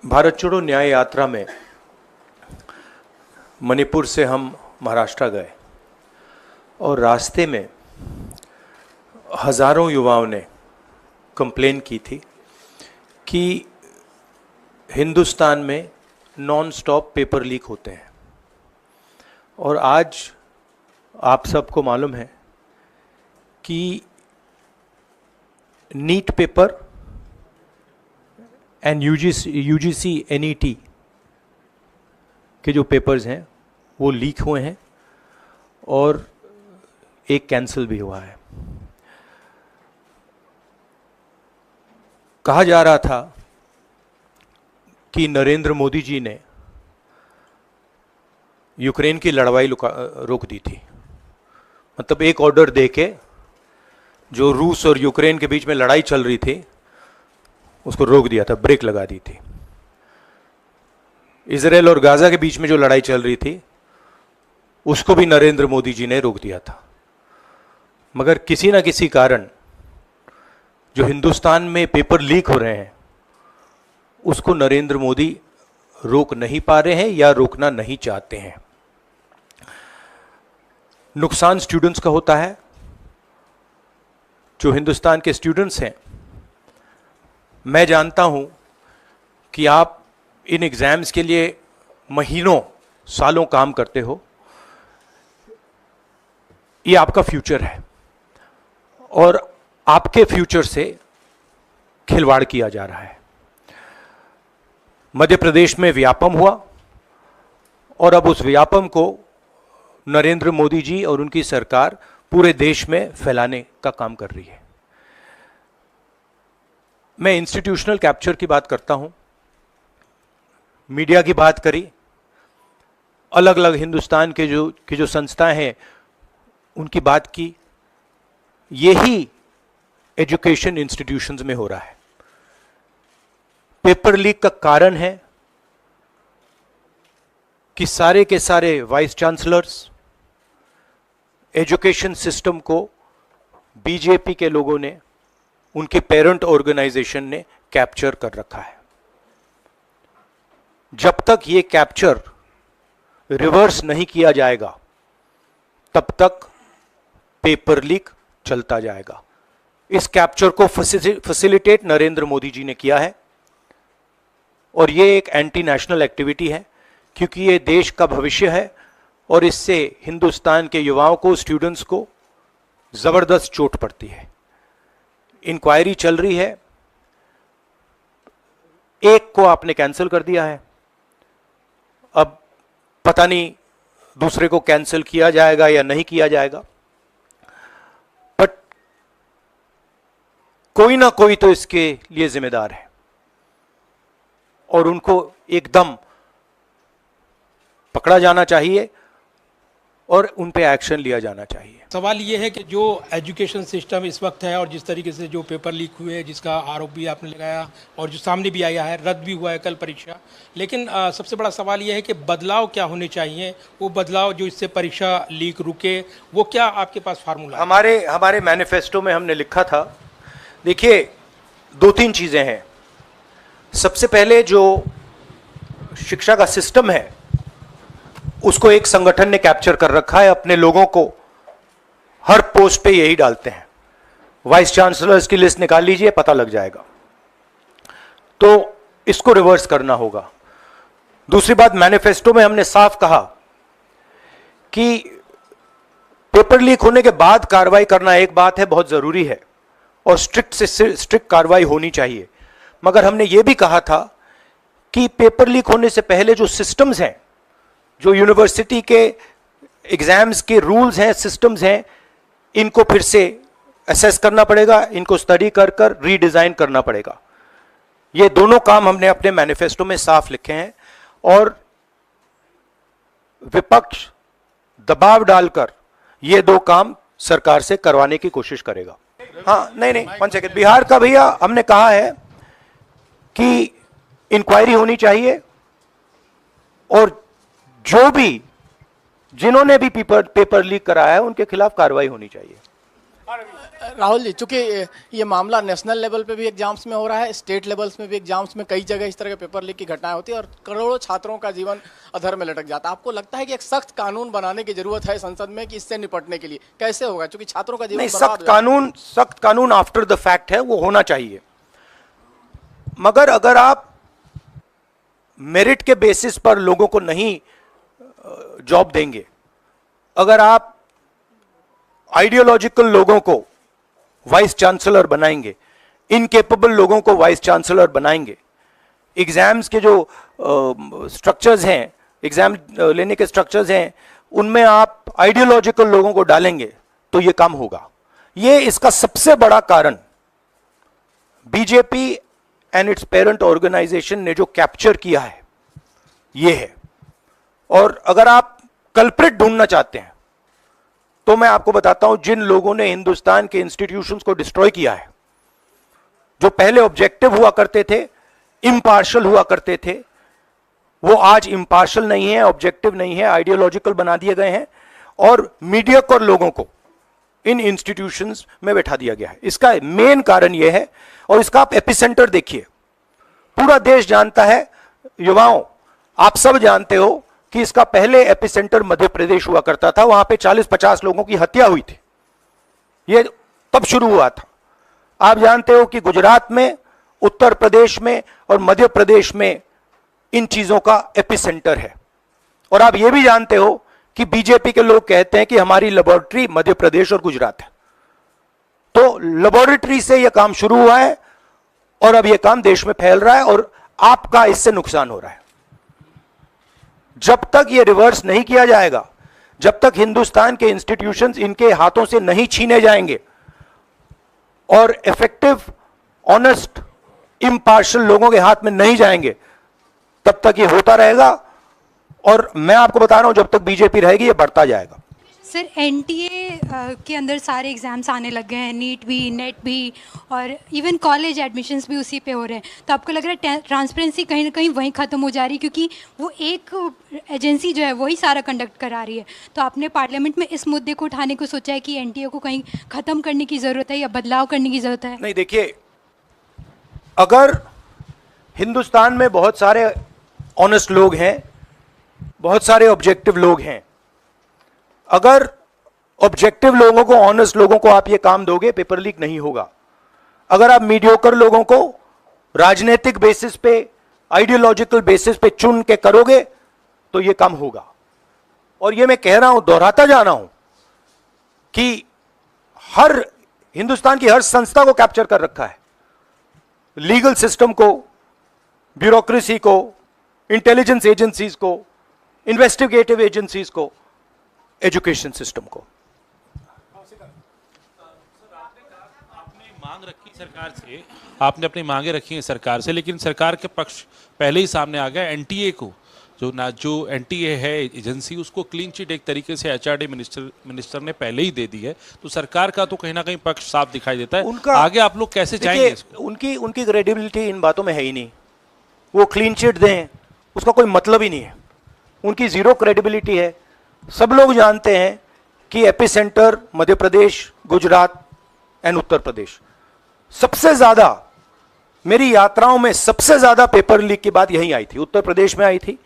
भारत छोड़ो न्याय यात्रा में मणिपुर से हम महाराष्ट्र गए और रास्ते में हज़ारों युवाओं ने कंप्लेन की थी कि हिंदुस्तान में नॉन स्टॉप पेपर लीक होते हैं। और आज आप सबको मालूम है कि NEET paper and UGC NET के जो पेपर्स हैं वो लीक हुए हैं और एक कैंसिल भी हुआ है। कहा जा रहा था कि नरेंद्र मोदी जी ने यूक्रेन की लड़ाई रोक दी थी। मतलब एक ऑर्डर देके जो रूस और यूक्रेन के बीच में लड़ाई चल रही थी उसको रोक दिया था, ब्रेक लगा दी थी। इजराइल और गाजा के बीच में जो लड़ाई चल रही थी उसको भी नरेंद्र मोदी जी ने रोक दिया था। मगर किसी ना किसी कारण जो हिंदुस्तान में पेपर लीक हो रहे हैं उसको नरेंद्र मोदी रोक नहीं पा रहे हैं या रोकना नहीं चाहते हैं। नुकसान स्टूडेंट्स का होता है। जो हिंदुस्तान के स्टूडेंट्स हैं, मैं जानता हूं कि आप इन एग्जाम्स के लिए महीनों सालों काम करते हो। ये आपका फ्यूचर है और आपके फ्यूचर से खिलवाड़ किया जा रहा है। मध्य प्रदेश में व्यापम हुआ और अब उस व्यापम को नरेंद्र मोदी जी और उनकी सरकार पूरे देश में फैलाने का काम कर रही है। मैं इंस्टीट्यूशनल कैप्चर की बात करता हूं, मीडिया की बात करी, अलग अलग हिंदुस्तान के जो संस्थाएं हैं उनकी बात की। यही एजुकेशन इंस्टीट्यूशंस में हो रहा है। पेपर लीक का कारण है कि सारे के सारे वाइस चांसलर्स, एजुकेशन सिस्टम को बीजेपी के लोगों ने, उनके पेरेंट ऑर्गेनाइजेशन ने कैप्चर कर रखा है। जब तक ये कैप्चर रिवर्स नहीं किया जाएगा तब तक पेपर लीक चलता जाएगा। इस कैप्चर को फैसिलिटेट नरेंद्र मोदी जी ने किया है और ये एक एंटी नेशनल एक्टिविटी है क्योंकि ये देश का भविष्य है और इससे हिंदुस्तान के युवाओं को, स्टूडेंट्स को जबरदस्त चोट पड़ती है। इंक्वायरी चल रही है, एक को आपने कैंसिल कर दिया है, अब पता नहीं दूसरे को कैंसिल किया जाएगा या नहीं किया जाएगा, बट कोई ना कोई तो इसके लिए जिम्मेदार है और उनको एकदम पकड़ा जाना चाहिए और उन पे एक्शन लिया जाना चाहिए। सवाल ये है कि जो एजुकेशन सिस्टम इस वक्त है और जिस तरीके से जो पेपर लीक हुए, जिसका आरोप भी आपने लगाया और जो सामने भी आया है, रद्द भी हुआ है कल परीक्षा, लेकिन सबसे बड़ा सवाल ये है कि बदलाव क्या होने चाहिए, वो बदलाव जो इससे परीक्षा लीक रुके, वो क्या आपके पास फार्मूला? हमारे मैनिफेस्टो में हमने लिखा था, देखिए 2-3 चीजें हैं। सबसे पहले जो शिक्षा का सिस्टम है उसको एक संगठन ने कैप्चर कर रखा है, अपने लोगों को हर पोस्ट पे यही डालते हैं। वाइस चांसलर्स की लिस्ट निकाल लीजिए, पता लग जाएगा। तो इसको रिवर्स करना होगा। दूसरी बात, मैनिफेस्टो में हमने साफ कहा कि पेपर लीक होने के बाद कार्रवाई करना एक बात है, बहुत जरूरी है और स्ट्रिक्ट से स्ट्रिक्ट कार्रवाई होनी चाहिए, मगर हमने यह भी कहा था कि पेपर लीक होने से पहले जो सिस्टम्स हैं, जो यूनिवर्सिटी के एग्जाम्स के रूल्स हैं, सिस्टम्स हैं, इनको फिर से असेस करना पड़ेगा, इनको स्टडी कर कर रीडिजाइन करना पड़ेगा। ये दोनों काम हमने अपने मैनिफेस्टो में साफ लिखे हैं और विपक्ष दबाव डालकर ये 2 काम सरकार से करवाने की कोशिश करेगा। हाँ, नहीं 1 सेकेंड, बिहार का भैया हमने कहा है कि इंक्वायरी होनी चाहिए और जिन्होंने भी पेपर लीक कराया है उनके खिलाफ कार्रवाई होनी चाहिए। राहुल जी, चूंकि ये मामला नेशनल लेवल पे भी एग्जाम्स में हो रहा है, स्टेट लेवल्स में भी एग्जाम्स में कई जगह इस तरह के पेपर लीक की घटनाएं होती है और करोड़ों छात्रों का जीवन अधर में लटक जाता है। आपको लगता है कि एक सख्त कानून बनाने की जरूरत है संसद में कि इससे निपटने के लिए? कैसे होगा, क्योंकि छात्रों का जीवन नहीं, बर्बाद हो जाता है। सख्त कानून आफ्टर द फैक्ट है, वो होना चाहिए। मगर अगर आप मेरिट के बेसिस पर लोगों को नहीं जॉब देंगे, अगर आप आइडियोलॉजिकल लोगों को वाइस चांसलर बनाएंगे, इनकेपेबल लोगों को वाइस चांसलर बनाएंगे, एग्जाम्स के जो स्ट्रक्चर्स हैं, एग्जाम लेने के स्ट्रक्चर्स हैं, उनमें आप आइडियोलॉजिकल लोगों को डालेंगे तो यह काम होगा। ये इसका सबसे बड़ा कारण BJP and its parent organisation ने जो कैप्चर किया है ये है। और अगर आप कल्प्रिट ढूंढना चाहते हैं तो मैं आपको बताता हूं, जिन लोगों ने हिंदुस्तान के इंस्टीट्यूशंस को डिस्ट्रॉय किया है, जो पहले ऑब्जेक्टिव हुआ करते थे, इम्पार्शल हुआ करते थे, वो आज इम्पार्शल नहीं है, ऑब्जेक्टिव नहीं है, आइडियोलॉजिकल बना दिए गए हैं और मीडियोकर लोगों को इन इंस्टीट्यूशंस में बैठा दिया गया है। इसका मेन कारण यह है, और इसका आप एपिसेंटर देखिए, पूरा देश जानता है, युवाओं आप सब जानते हो कि इसका पहले एपिसेंटर मध्य प्रदेश हुआ करता था, वहां पे 40-50 लोगों की हत्या हुई थी, ये तब शुरू हुआ था। आप जानते हो कि गुजरात में, उत्तर प्रदेश में और मध्य प्रदेश में इन चीजों का एपिसेंटर है। और आप यह भी जानते हो कि बीजेपी के लोग कहते हैं कि हमारी लेबोरेटरी मध्य प्रदेश और गुजरात है। तो लेबोरेटरी से यह काम शुरू हुआ है और अब यह काम देश में फैल रहा है और आपका इससे नुकसान हो रहा है। जब तक यह रिवर्स नहीं किया जाएगा, जब तक हिंदुस्तान के इंस्टीट्यूशंस इनके हाथों से नहीं छीने जाएंगे और इफेक्टिव, ऑनेस्ट, इम्पार्शियल लोगों के हाथ में नहीं जाएंगे, तब तक यह होता रहेगा। और मैं आपको बता रहा हूं, जब तक बीजेपी रहेगी यह बढ़ता जाएगा। सर, एनटीए के अंदर सारे एग्ज़ाम्स आने लग गए हैं, नीट भी, नेट भी, और इवन कॉलेज एडमिशन्स भी उसी पे हो रहे हैं। तो आपको लग रहा है ट्रांसपेरेंसी कहीं ना कहीं वहीं ख़त्म हो जा रही है, क्योंकि वो एक एजेंसी जो है वही सारा कंडक्ट करा रही है। तो आपने पार्लियामेंट में इस मुद्दे को उठाने को सोचा है कि एनटीए को कहीं ख़त्म करने की ज़रूरत है या बदलाव करने की ज़रूरत है? नहीं, देखिए, अगर हिंदुस्तान में बहुत सारे ऑनेस्ट लोग हैं, बहुत सारे ऑब्जेक्टिव लोग हैं, अगर ऑब्जेक्टिव लोगों को, ऑनेस्ट लोगों को आप ये काम दोगे, पेपर लीक नहीं होगा। अगर आप मीडियोकर लोगों को राजनीतिक बेसिस पे, आइडियोलॉजिकल बेसिस पे चुन के करोगे तो ये काम होगा। और ये मैं कह रहा हूं, दोहराता जा रहा हूं कि हर हिंदुस्तान की हर संस्था को कैप्चर कर रखा है, लीगल सिस्टम को, ब्यूरोक्रेसी को, इंटेलिजेंस एजेंसीज को, इन्वेस्टिगेटिव एजेंसीज को, एजुकेशन सिस्टम को। आपने अपनी मांगे रखी हैं सरकार से, लेकिन सरकार के पक्ष पहले ही सामने आ गया। एनटीए को जो एनटीए है एजेंसी, उसको क्लीन चिट एक तरीके से एचआरडी मिनिस्टर ने पहले ही दे दी है। तो सरकार का तो कहीं ना कहीं पक्ष साफ दिखाई देता है। आगे आप लोग कैसे जाएंगे इसको? उनकी क्रेडिबिलिटी इन बातों में है ही नहीं। वो क्लीन चिट दें, उसका कोई मतलब ही नहीं है। उनकी जीरो क्रेडिबिलिटी है। सब लोग जानते हैं कि एपिसेंटर मध्य प्रदेश, गुजरात एंड उत्तर प्रदेश। सबसे ज्यादा मेरी यात्राओं में सबसे ज्यादा पेपर लीक की बात यहीं आई थी, उत्तर प्रदेश में आई थी,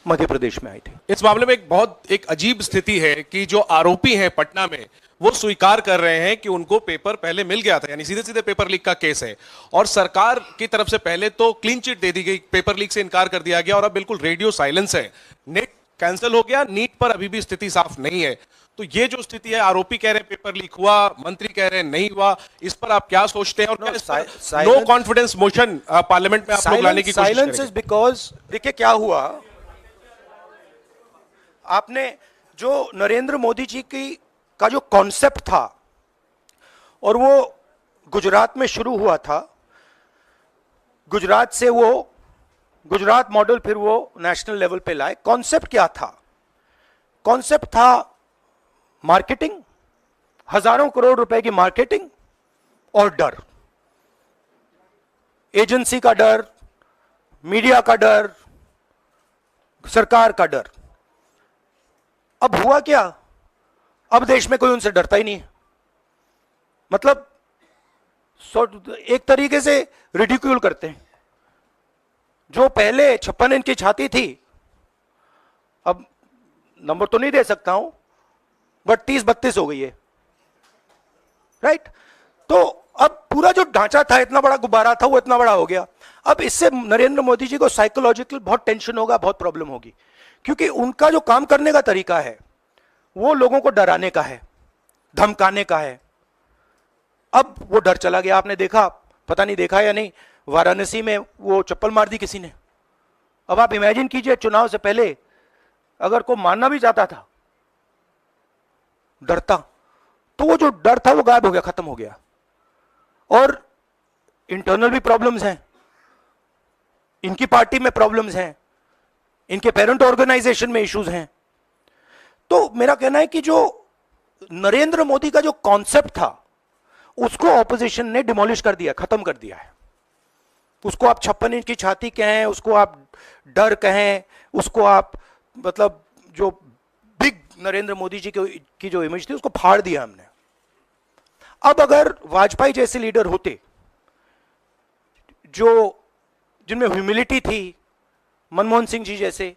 मध्य प्रदेश में आई थी। इस मामले में एक अजीब स्थिति है कि जो आरोपी हैं पटना में, वो स्वीकार कर रहे हैं कि उनको पेपर पहले मिल गया था, यानी सीधे सीधे पेपर लीक का केस है। और सरकार की तरफ से पहले तो क्लीन चिट दे दी गई, पेपर लीक से इनकार कर दिया गया और अब बिल्कुल रेडियो साइलेंस है। नेट कैंसिल हो गया, नीट पर अभी भी स्थिति साफ नहीं है। तो ये जो स्थिति है, आरोपी कह रहे हैं पेपर लीक हुआ, मंत्री कह रहे हैं नहीं हुआ, इस पर आप क्या सोचते हैं? और नो कॉन्फिडेंस मोशन पार्लियामेंट में आप लोग लाने की कोशिश करेंगे? बिकॉज देखिए क्या हुआ, आपने जो नरेंद्र मोदी जी का जो कॉन्सेप्ट था, और वो गुजरात में शुरू हुआ था, गुजरात से वो गुजरात मॉडल फिर वो नेशनल लेवल पे लाए। कॉन्सेप्ट क्या था? कॉन्सेप्ट था मार्केटिंग, हजारों करोड़ रुपए की मार्केटिंग और डर, एजेंसी का डर, मीडिया का डर, सरकार का डर। अब हुआ क्या? अब देश में कोई उनसे डरता ही नहीं है। मतलब एक तरीके से रिडिक्यूल करते हैं। जो पहले 56 इंच की छाती थी, अब नंबर तो नहीं दे सकता हूं, बट 30-32 हो गई है, राइट? तो अब पूरा जो ढांचा था, इतना बड़ा गुब्बारा था, वो इतना बड़ा हो गया। अब इससे नरेंद्र मोदी जी को साइकोलॉजिकल बहुत टेंशन होगा, बहुत प्रॉब्लम होगी, क्योंकि उनका जो काम करने का तरीका है वो लोगों को डराने का है, धमकाने का है। अब वो डर चला गया। आपने देखा, पता नहीं देखा या नहीं, वाराणसी में वो चप्पल मार दी किसी ने। अब आप इमेजिन कीजिए, चुनाव से पहले अगर कोई मारना भी चाहता था डरता, तो वो जो डर था वो गायब हो गया, खत्म हो गया। और इंटरनल भी प्रॉब्लम्स हैं, इनकी पार्टी में प्रॉब्लम्स हैं, इनके पेरेंट ऑर्गेनाइजेशन में इश्यूज हैं। तो मेरा कहना है कि जो नरेंद्र मोदी का जो कॉन्सेप्ट था उसको ऑपोजिशन ने डिमोलिश कर दिया, खत्म कर दिया है। उसको आप 56 इंच की छाती कहें, उसको आप डर कहें, उसको आप मतलब जो बिग नरेंद्र मोदी जी की जो इमेज थी उसको फाड़ दिया हमने। अब अगर वाजपेयी जैसे लीडर होते जो जिनमें ह्यूमिलिटी थी, मनमोहन सिंह जी जैसे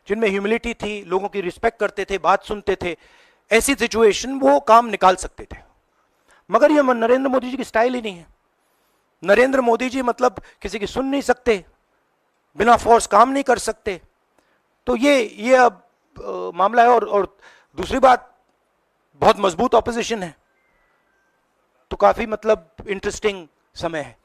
जिनमें ह्यूमिलिटी थी, लोगों की रिस्पेक्ट करते थे, बात सुनते थे, ऐसी सिचुएशन वो काम निकाल सकते थे। मगर ये नरेंद्र मोदी जी की स्टाइल ही नहीं है। नरेंद्र मोदी जी मतलब किसी की सुन नहीं सकते, बिना फोर्स काम नहीं कर सकते। तो ये अब मामला है। और दूसरी बात, बहुत मजबूत ऑपोजिशन है, तो काफी मतलब इंटरेस्टिंग समय है।